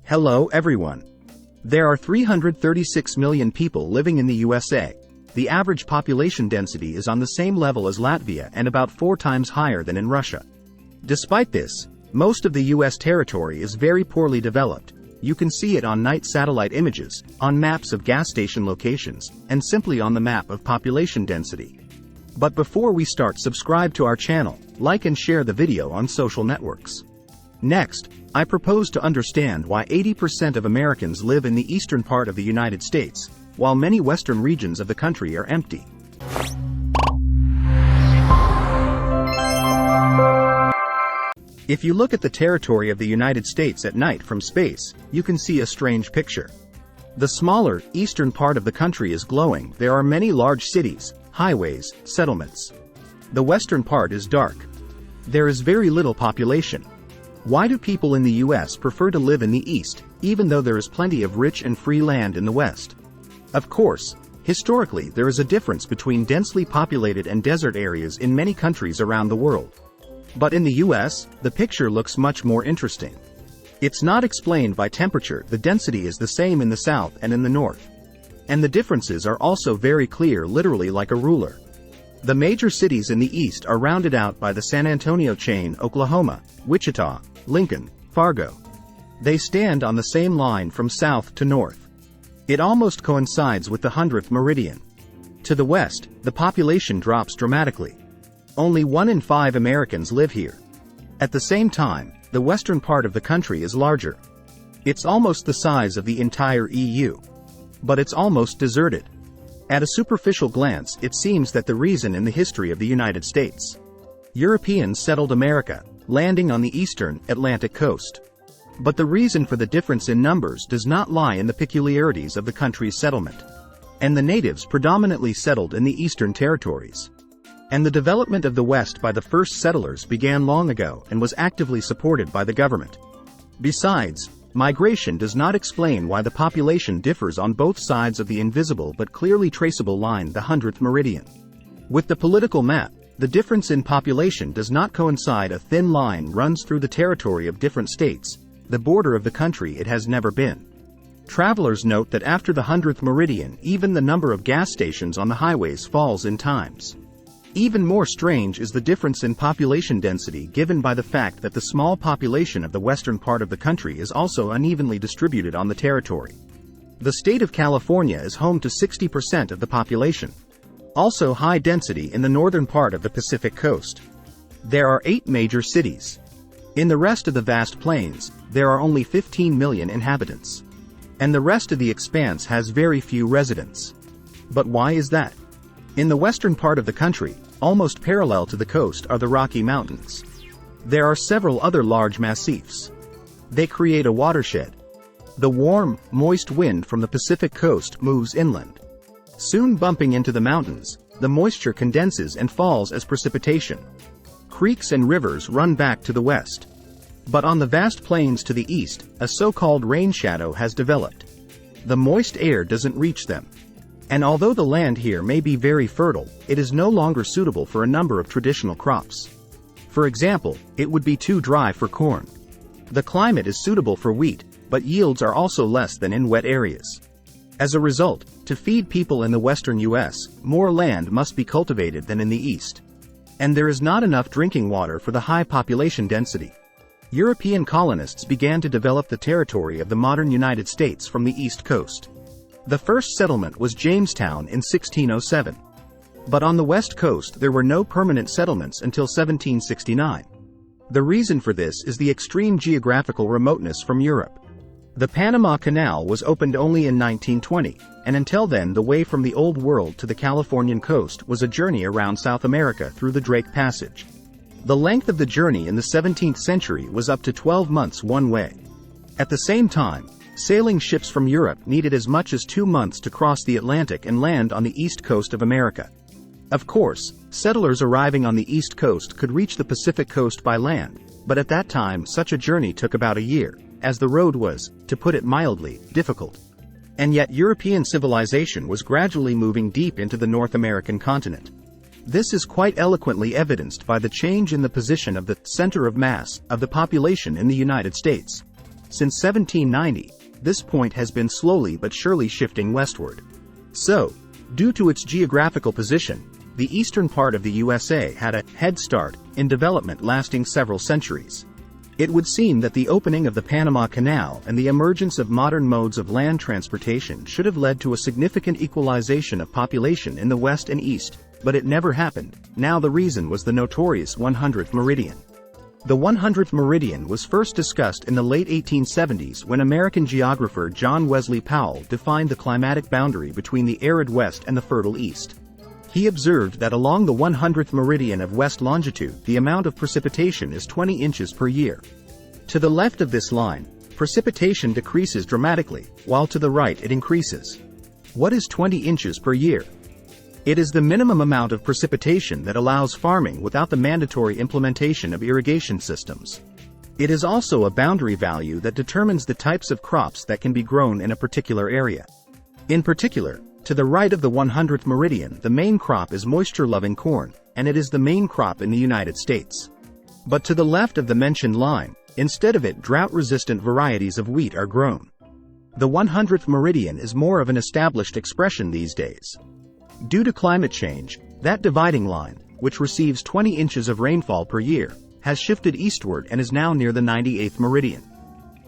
Hello everyone. There are 336 million people living in the USA. The average population density is on the same level as Latvia and about 4 times higher than in Russia. Despite this, most of the US territory is very poorly developed. You can see it on night satellite images, on maps of gas station locations, and simply on the map of population density. But before we start, subscribe to our channel, like and share the video on social networks. Next, I propose to understand why 80% of Americans live in the eastern part of the United States, while many western regions of the country are empty. If you look at the territory of the United States at night from space, you can see a strange picture. The smaller, eastern part of the country is glowing. There are many large cities, highways, settlements. The western part is dark. There is very little population. Why do people in the US prefer to live in the East, even though there is plenty of rich and free land in the West? Of course, historically there is a difference between densely populated and desert areas in many countries around the world. But in the US, the picture looks much more interesting. It's not explained by temperature. The density is the same in the south and in the north. And the differences are also very clear, literally like a ruler. The major cities in the East are rounded out by the San Antonio chain: Oklahoma, Wichita, Lincoln, Fargo. They stand on the same line from south to north. It almost coincides with the 100th meridian. To the west, the population drops dramatically. Only 1 in 5 Americans live here. At the same time, the western part of the country is larger. It's almost the size of the entire EU. But it's almost deserted. At a superficial glance, it seems that the reason in the history of the United States. Europeans settled America, landing on the eastern Atlantic coast. But the reason for the difference in numbers does not lie in the peculiarities of the country's settlement. And the natives predominantly settled in the eastern territories. And the development of the West by the first settlers began long ago and was actively supported by the government. Besides, migration does not explain why the population differs on both sides of the invisible but clearly traceable line, the 100th meridian. With the political map, the difference in population does not coincide. A thin line runs through the territory of different states, the border of the country it has never been. Travelers note that after the 100th meridian, even the number of gas stations on the highways falls in times. Even more strange is the difference in population density given by the fact that the small population of the western part of the country is also unevenly distributed on the territory. The state of California is home to 60% of the population. Also high density in the northern part of the Pacific coast. There are 8 major cities. In the rest of the vast plains, there are only 15 million inhabitants. And the rest of the expanse has very few residents. But why is that? In the western part of the country, almost parallel to the coast, are the Rocky Mountains. There are several other large massifs. They create a watershed. The warm, moist wind from the Pacific coast moves inland. Soon bumping into the mountains, the moisture condenses and falls as precipitation. Creeks and rivers run back to the west. But on the vast plains to the east, a so-called rain shadow has developed. The moist air doesn't reach them. And although the land here may be very fertile, it is no longer suitable for a number of traditional crops. For example, it would be too dry for corn. The climate is suitable for wheat, but yields are also less than in wet areas. As a result, to feed people in the western US, more land must be cultivated than in the east. And there is not enough drinking water for the high population density. European colonists began to develop the territory of the modern United States from the east coast. The first settlement was Jamestown in 1607. But on the west coast there were no permanent settlements until 1769. The reason for this is the extreme geographical remoteness from Europe. The Panama Canal was opened only in 1920, and until then the way from the Old World to the Californian coast was a journey around South America through the Drake Passage. The length of the journey in the 17th century was up to 12 months one way. At the same time, sailing ships from Europe needed as much as 2 months to cross the Atlantic and land on the east coast of America. Of course, settlers arriving on the east coast could reach the Pacific coast by land, but at that time such a journey took about a year, as the road was, to put it mildly, difficult. And yet European civilization was gradually moving deep into the North American continent. This is quite eloquently evidenced by the change in the position of the center of mass of the population in the United States. Since 1790, this point has been slowly but surely shifting westward. So, due to its geographical position, the eastern part of the USA had a head start in development lasting several centuries. It would seem that the opening of the Panama Canal and the emergence of modern modes of land transportation should have led to a significant equalization of population in the west and east, but it never happened. Now the reason was the notorious 100th meridian. The 100th meridian was first discussed in the late 1870s when American geographer John Wesley Powell defined the climatic boundary between the arid west and the fertile east. He observed that along the 100th meridian of west longitude the amount of precipitation is 20 inches per year. To the left of this line, precipitation decreases dramatically, while to the right it increases. What is 20 inches per year? It is the minimum amount of precipitation that allows farming without the mandatory implementation of irrigation systems. It is also a boundary value that determines the types of crops that can be grown in a particular area. In particular, to the right of the 100th meridian, the main crop is moisture-loving corn, and it is the main crop in the United States. But to the left of the mentioned line, instead of it, drought-resistant varieties of wheat are grown. The 100th meridian is more of an established expression these days. Due to climate change, that dividing line, which receives 20 inches of rainfall per year, has shifted eastward and is now near the 98th meridian.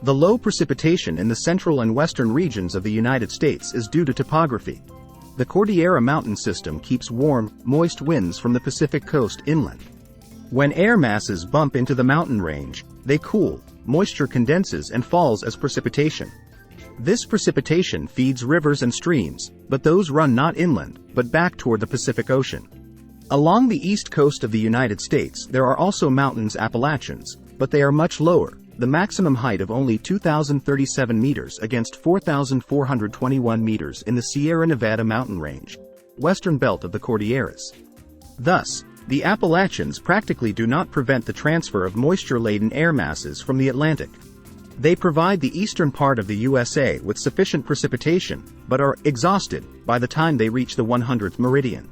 The low precipitation in the central and western regions of the United States is due to topography. The Cordillera mountain system keeps warm, moist winds from the Pacific coast inland. When air masses bump into the mountain range, they cool, moisture condenses and falls as precipitation. This precipitation feeds rivers and streams, but those run not inland, but back toward the Pacific Ocean. Along the east coast of the United States there are also mountains, Appalachians, but they are much lower, the maximum height of only 2,037 meters against 4,421 meters in the Sierra Nevada mountain range, western belt of the Cordilleras. Thus, the Appalachians practically do not prevent the transfer of moisture-laden air masses from the Atlantic. They provide the eastern part of the USA with sufficient precipitation, but are exhausted by the time they reach the 100th meridian.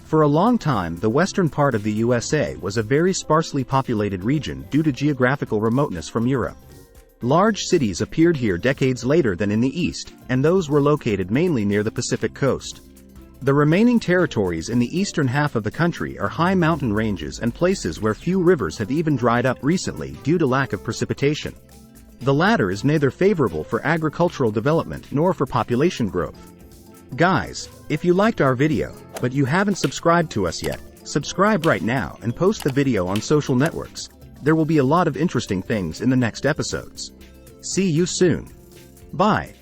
For a long time, the western part of the USA was a very sparsely populated region due to geographical remoteness from Europe. Large cities appeared here decades later than in the east, and those were located mainly near the Pacific coast. The remaining territories in the eastern half of the country are high mountain ranges and places where few rivers have even dried up recently due to lack of precipitation. The latter is neither favorable for agricultural development nor for population growth. Guys, if you liked our video, but you haven't subscribed to us yet, subscribe right now and post the video on social networks. There will be a lot of interesting things in the next episodes. See you soon. Bye.